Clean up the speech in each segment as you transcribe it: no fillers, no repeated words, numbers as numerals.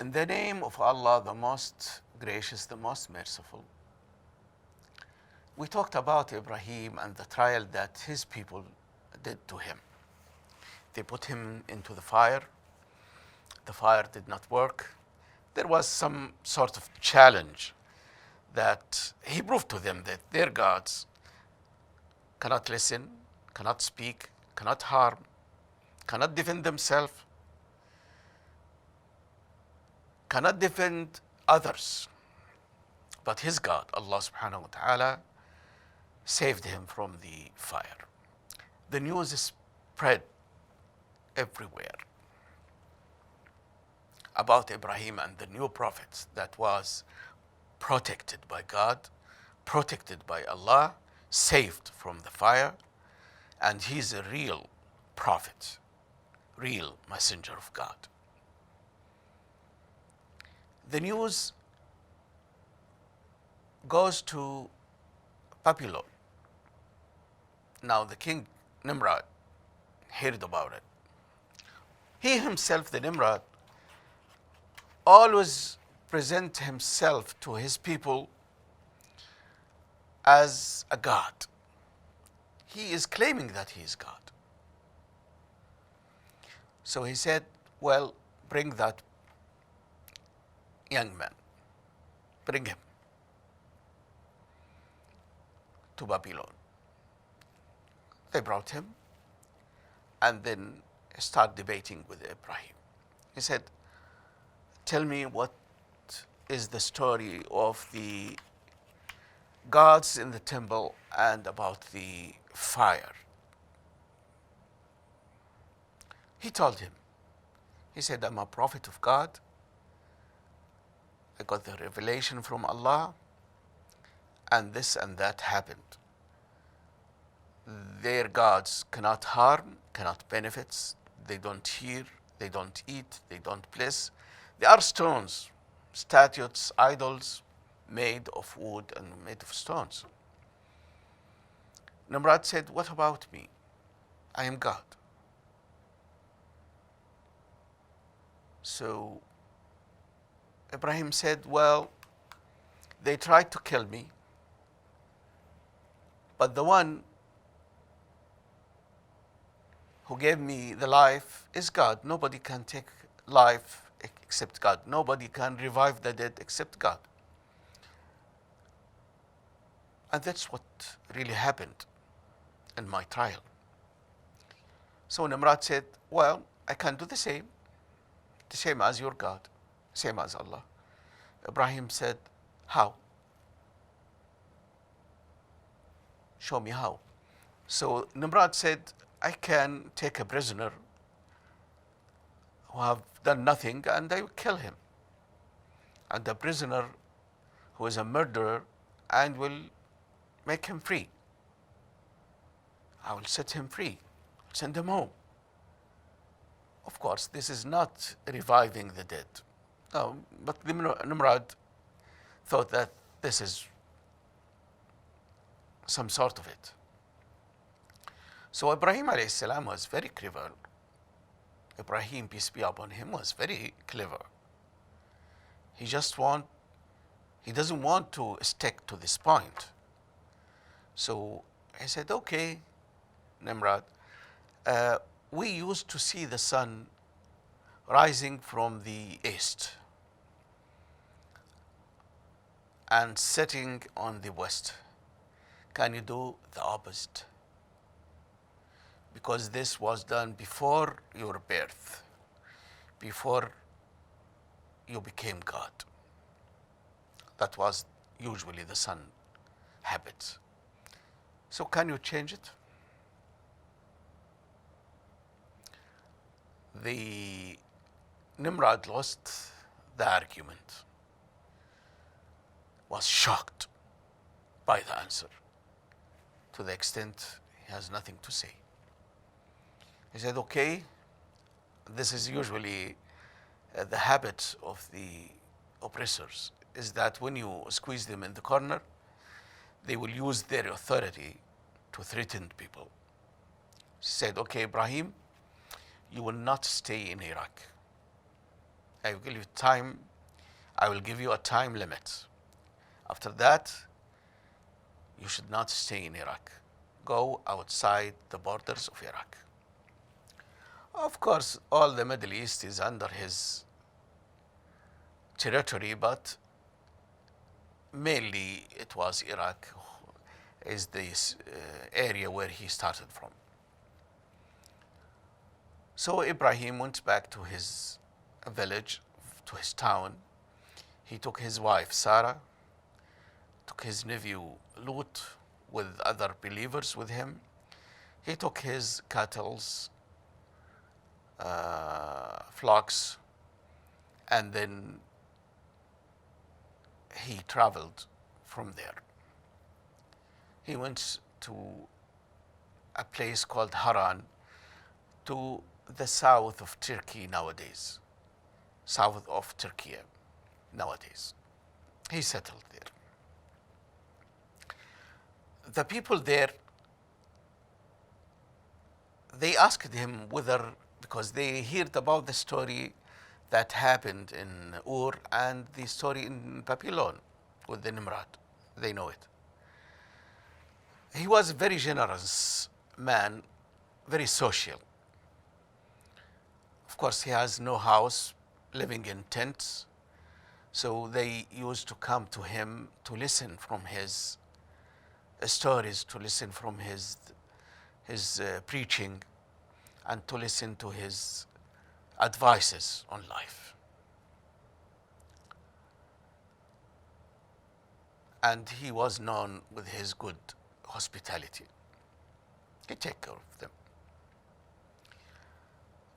In the name of Allah, the most gracious, the most merciful. We talked about Ibrahim and the trial that his people did to him. They put him into the fire. The fire did not work. There was some sort of challenge that he proved to them that their gods cannot listen, cannot speak, cannot harm, cannot defend themselves, cannot defend others. But his God, Allah subhanahu wa ta'ala, saved him from the fire. The news spread everywhere about Ibrahim and the new prophets that was protected by God, protected by Allah, saved from the fire, and he's a real prophet, real messenger of God. The news goes to Babylon. Now the king Nimrod heard about it. He himself, the Nimrod, always present himself to his people as a god. He is claiming that he is God. So he said, well, bring that young man, bring him to Babylon. They brought him and then start debating with Ibrahim. He said, tell me what is the story of the gods in the temple and about the fire. He told him, he said, I'm a prophet of God. I got the revelation from Allah, and this and that happened. Their gods cannot harm, cannot benefit, they don't hear, they don't eat, they don't bless. They are stones, statues, idols made of wood and made of stones. Nimrod said, what about me? I am God. So Ibrahim said, well, they tried to kill me, but the one who gave me the life is God. Nobody can take life except God. Nobody can revive the dead except God. And that's what really happened in my trial. So Nimrod said, well, I can do the same as your God, same as Allah. Ibrahim said, how? Show me how. So Nimrod said, I can take a prisoner who have done nothing and I will kill him. And the prisoner who is a murderer, and will make him free. I will set him free, send him home. Of course, this is not reviving the dead. No, but Nimrod thought that this is some sort of it. So Ibrahim alayhi salam was very clever. Ibrahim, peace be upon him, was very clever. He doesn't want to stick to this point. So he said, okay, Nimrod, we used to see the sun rising from the east and setting on the west. Can you do the opposite? Because this was done before your birth, before you became God. That was usually the sun habit. So can you change it? The Nimrod lost the argument, was shocked by the answer to the extent he has nothing to say. He said, okay, this is usually the habit of the oppressors, is that when you squeeze them in the corner, they will use their authority to threaten people. He said, okay, Ibrahim, you will not stay in Iraq. I will give you time. I will give you a time limit. After that, you should not stay in Iraq. Go outside the borders of Iraq. Of course, all the Middle East is under his territory, but mainly it was Iraq is this area where he started from. So Ibrahim went back to his village, to his town. He took his wife Sarah, took his nephew Lut with other believers with him. He took his cattle, flocks, and then he traveled from there. He went to a place called Haran, to the south of Turkey nowadays, south of Turkey nowadays. He settled there. The people there, they asked him whether, because they heard about the story that happened in Ur and the story in Babylon with the Nimrod. They know it. He was a very generous man, very social. Of course, he has no house, living in tents. So they used to come to him to listen from his stories, to listen from his preaching, and to listen to his advices on life. And he was known with his good hospitality. He took care of them.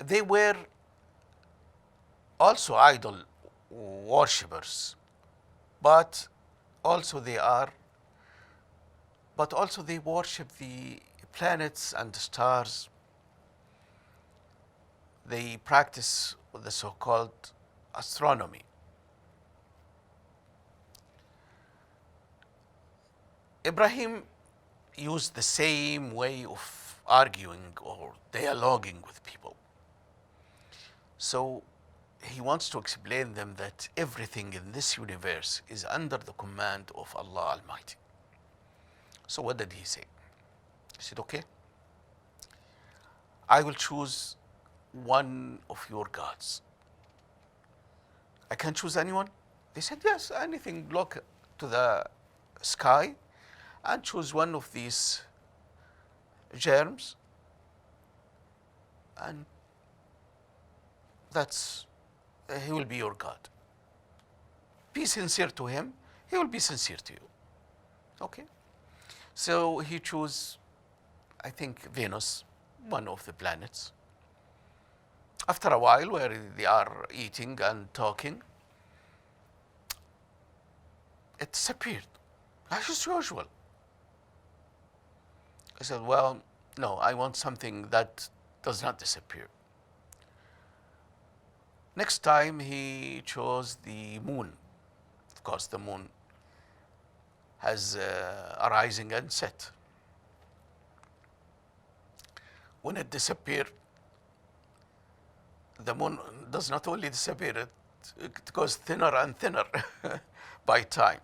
They were also idol worshippers, but also they worship the planets and the stars. They practice the so-called astronomy. Ibrahim used the same way of arguing or dialoguing with people. So he wants to explain them that everything in this universe is under the command of Allah Almighty. So what did he say? He said, okay, I will choose one of your gods. I can choose anyone? They said, yes, anything. Look to the sky and choose one of these germs, and he will be your God. Be sincere to him, he will be sincere to you. Okay? So he chose, I think, Venus, one of the planets. After a while, where they are eating and talking, it disappeared, as usual. I said, well, no, I want something that does not disappear. Next time he chose the moon. Of course, the moon has a rising and set. When it disappeared, the moon does not only disappear, it goes thinner and thinner by time.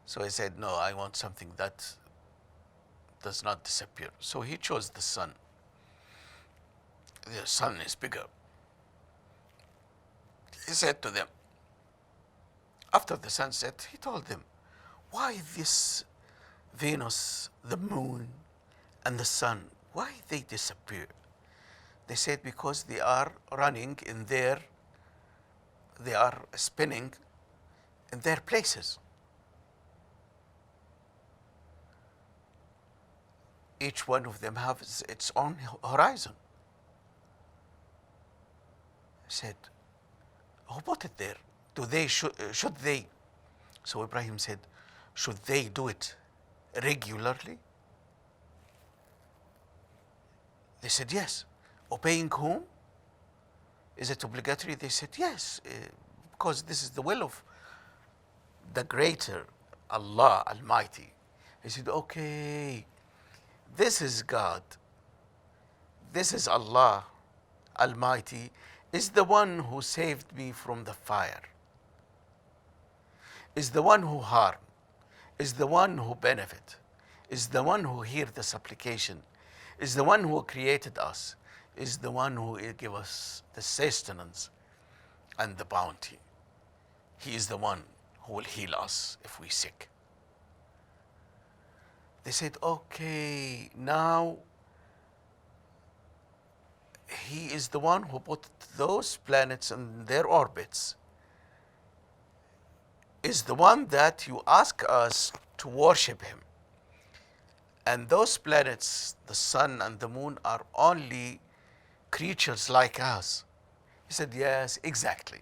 So he said, no, I want something that does not disappear. So he chose the sun. The sun is bigger. He said to them, after the sunset, he told them, why this Venus, the moon, and the sun, why they disappear? They said, because they are running in they are spinning in their places. Each one of them has its own horizon. I said, who put it there? Should they? So Ibrahim said, should they do it regularly? They said, yes. Obeying whom? Is it obligatory? They said, yes, because this is the will of the greater Allah Almighty. He said, okay, this is God. This is Allah Almighty, is the one who saved me from the fire, is the one who harm, is the one who benefit, is the one who hear the supplication, is the one who created us, is the one who give us the sustenance and the bounty. He is the one who will heal us if we sick. They said, okay, now he is the one who put those planets in their orbits, is the one that you ask us to worship him. And those planets, the sun and the moon, are only creatures like us. He said, yes, exactly.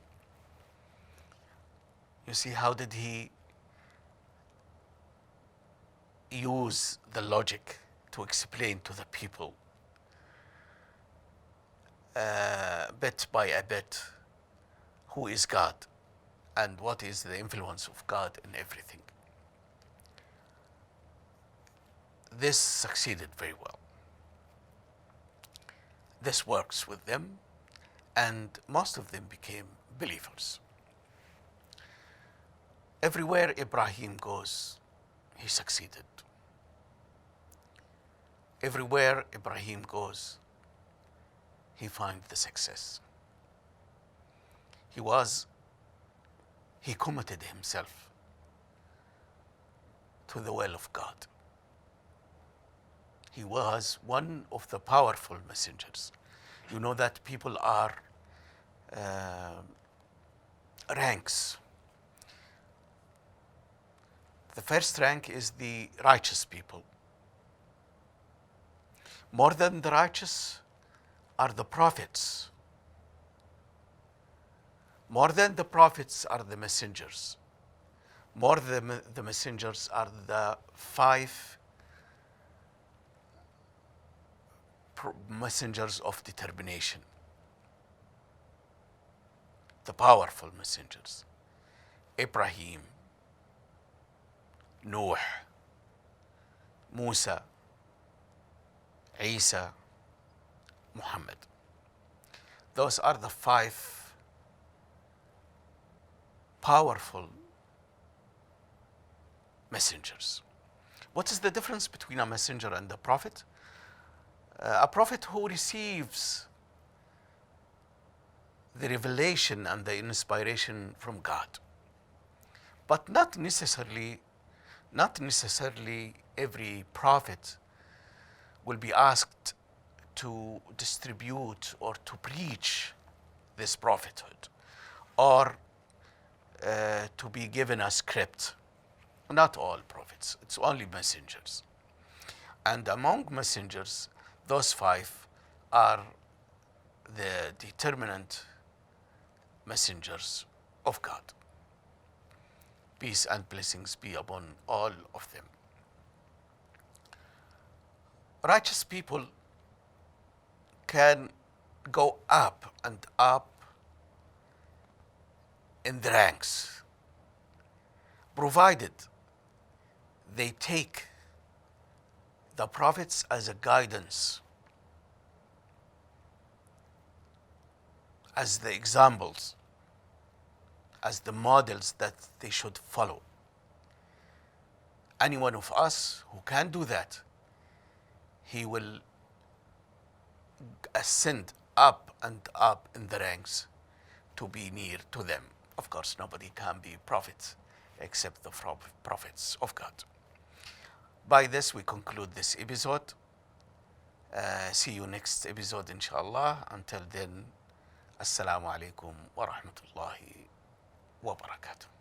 You see, how did he use the logic to explain to the people bit by a bit who is God and what is the influence of God in everything. This succeeded very well. This works with them, and most of them became believers. Everywhere Abraham goes, he succeeded. Everywhere Abraham goes, he finds the success. He committed himself to the will of God. He was one of the powerful messengers. You know that people are ranks. The first rank is the righteous people. More than the righteous are the prophets. More than the prophets are the messengers. More than the messengers are the five messengers of determination. The powerful messengers. Abraham, Noah, Musa, Isa, Muhammad. Those are the five powerful messengers. What is the difference between a messenger and a prophet? A prophet who receives the revelation and the inspiration from God. But not necessarily every prophet will be asked to distribute or to preach this prophethood, or to be given a script. Not all prophets, it's only messengers. And among messengers, those five are the determinant messengers of God. Peace and blessings be upon all of them. Righteous people can go up and up in the ranks, provided they take the prophets as a guidance, as the examples, as the models that they should follow. Any one of us who can do that, he will ascend up and up in the ranks to be near to them. Of course, nobody can be prophet except the prophets of God. By this, we conclude this episode. See you next episode, inshallah. Until then, assalamu alaikum wa rahmatullahi wa barakatuh.